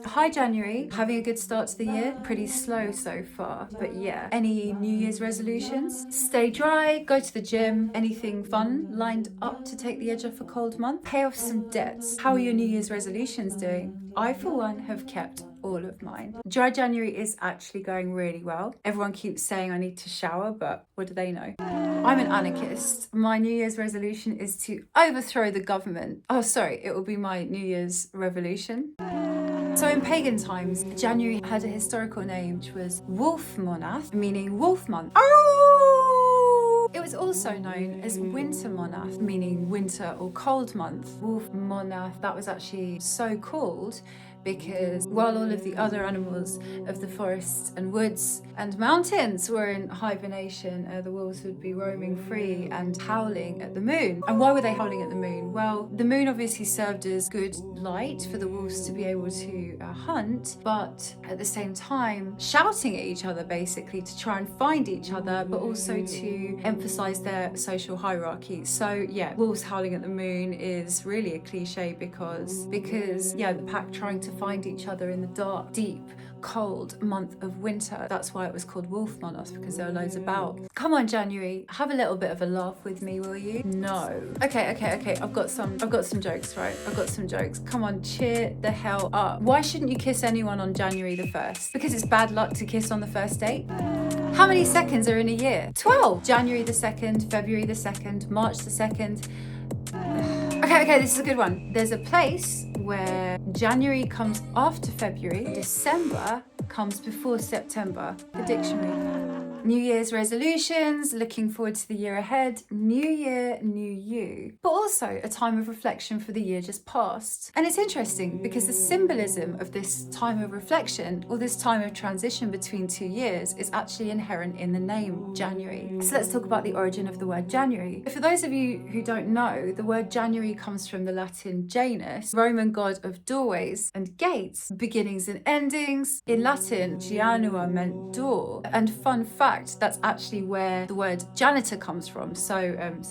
Hi January, having a good start to the year? Pretty slow so far, but yeah. Any New Year's resolutions? Stay dry, go to the gym, anything fun lined up to take the edge off a cold month? Pay off some debts. How are your New Year's resolutions doing? I, for one, have kept all of mine. Dry January is actually going really well. Everyone keeps saying I need to shower, but what do they know? I'm an anarchist. My New Year's resolution is to overthrow the government. Oh, sorry, it will be my New Year's revolution. So in pagan times, January had a historical name which was Wolf Monath, meaning wolf month. Oh! It was also known as Winter Monath, meaning winter or cold month. Wolf Monath, that was actually so called because while all of the other animals of the forests and woods and mountains were in hibernation, the wolves would be roaming free and howling at the moon. And why were they howling at the moon? Well, the moon obviously served as good light for the wolves to be able to hunt, but at the same time shouting at each other basically to try and find each other, but also to emphasize their social hierarchy. So yeah, wolves howling at the moon is really a cliche because yeah, the pack trying to find each other in the dark, deep, cold month of winter. That's why it was called Wolf Monath, because there are loads about. Come on, January, have a little bit of a laugh with me, will you? No. Okay. I've got some jokes, right? I've got some jokes. Come on, cheer the hell up. Why shouldn't you kiss anyone on January the 1st? Because it's bad luck to kiss on the first date. How many seconds are in a year? 12. January the 2nd, February the 2nd, March the 2nd. Okay, this is a good one. There's a place where January comes after February, December comes before September. The dictionary. New Year's resolutions, looking forward to the year ahead, new year, new you, but also a time of reflection for the year just past. And it's interesting because the symbolism of this time of reflection or this time of transition between 2 years is actually inherent in the name January. So let's talk about the origin of the word January. For those of you who don't know, the word January comes from the Latin Janus, Roman god of doorways and gates, beginnings and endings. In Latin, Janua meant door. And fun fact, that's actually where the word janitor comes from. So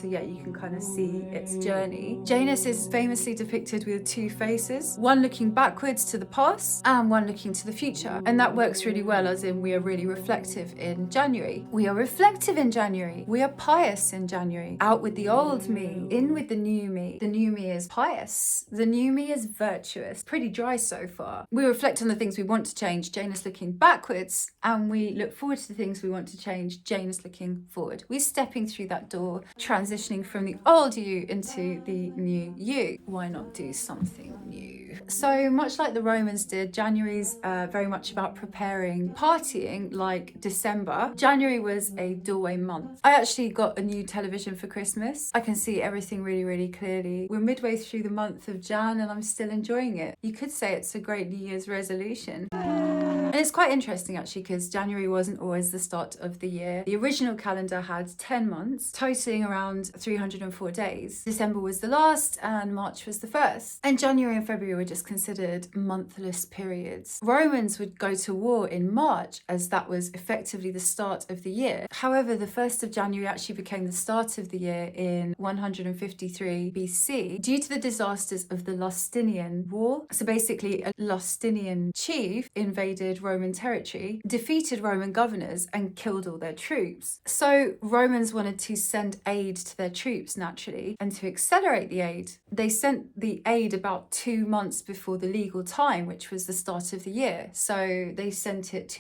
yeah, you can kind of see its journey. Janus is famously depicted with 2 faces, one looking backwards to the past and one looking to the future. And that works really well, as in we are really reflective in January. We are reflective in January. We are pious in January. Out with the old me, in with the new me. The new me is pious. The new me is virtuous. Pretty dry so far. We reflect on the things we want to change, Janus looking backwards, and we look forward to the things we want to change, Janus looking forward. We're stepping through that door, transitioning from the old you into the new you. Why not do something new? So much like the Romans did, January's very much about preparing, partying like December. January was a doorway month. I actually got a new television for Christmas. I can see everything really, really clearly. We're midway through the month of Jan and I'm still enjoying it. You could say it's a great New Year's resolution. And it's quite interesting actually because January wasn't always the start of the year. The original calendar had 10 months, totaling around 304 days. December was the last and March was the first. And January and February were just considered monthless periods. Romans would go to war in March as that was effectively the start of the year. However, the 1st of January actually became the start of the year in 153 BC due to the disasters of the Lusitanian War. So basically, a Lusitanian chief invaded Roman territory, defeated Roman governors and killed all their troops. So Romans wanted to send aid to their troops naturally, and to accelerate the aid, they sent the aid about 2 months before the legal time, which was the start of the year. So they sent it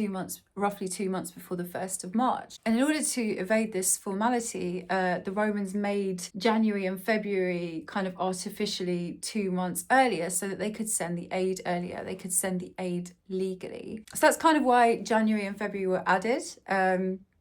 roughly 2 months before the 1st of March. And in order to evade this formality, the Romans made January and February kind of artificially 2 months earlier so that they could send the aid earlier. They could send the aid legally. So that's kind of why January and February were added.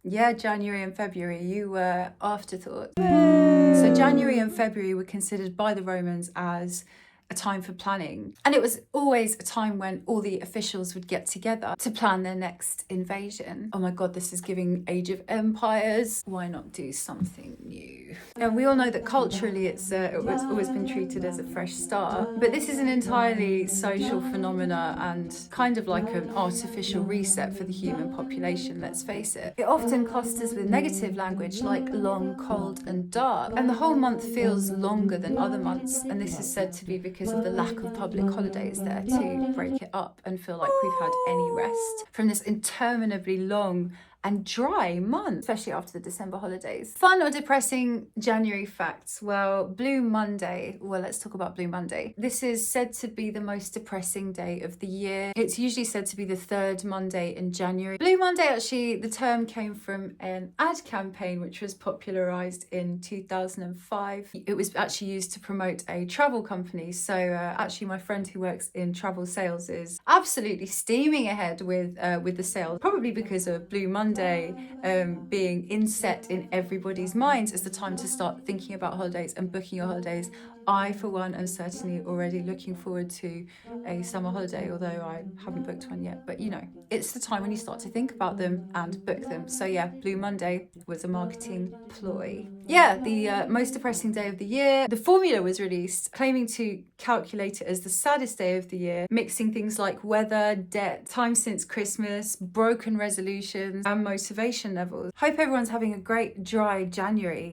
Yeah, January and February, you were afterthought. So January and February were considered by the Romans as a time for planning. And it was always a time when all the officials would get together to plan their next invasion. Oh my God, this is giving Age of Empires. Why not do something new? And we all know that culturally it was always been treated as a fresh start, but this is an entirely social phenomena and kind of like an artificial reset for the human population, let's face it. It often clusters with negative language like long, cold and dark, and the whole month feels longer than other months, and this is said to be because because of the lack of public holidays there to break it up and feel like we've had any rest from this interminably long and dry month, especially after the December holidays. Fun or depressing January facts? Well, Blue Monday. Well, let's talk about Blue Monday. This is said to be the most depressing day of the year. It's usually said to be the third Monday in January. Blue Monday, actually, the term came from an ad campaign which was popularized in 2005. It was actually used to promote a travel company. So actually, my friend who works in travel sales is absolutely steaming ahead with the sales, probably because of Blue Monday being inset in everybody's minds as the time to start thinking about holidays and booking your holidays. I, for one, am certainly already looking forward to a summer holiday, although I haven't booked one yet. But you know, it's the time when you start to think about them and book them. So yeah, Blue Monday was a marketing ploy. Yeah, the most depressing day of the year. The formula was released claiming to calculate it as the saddest day of the year, mixing things like weather, debt, time since Christmas, broken resolutions, and motivation levels. Hope everyone's having a great dry January.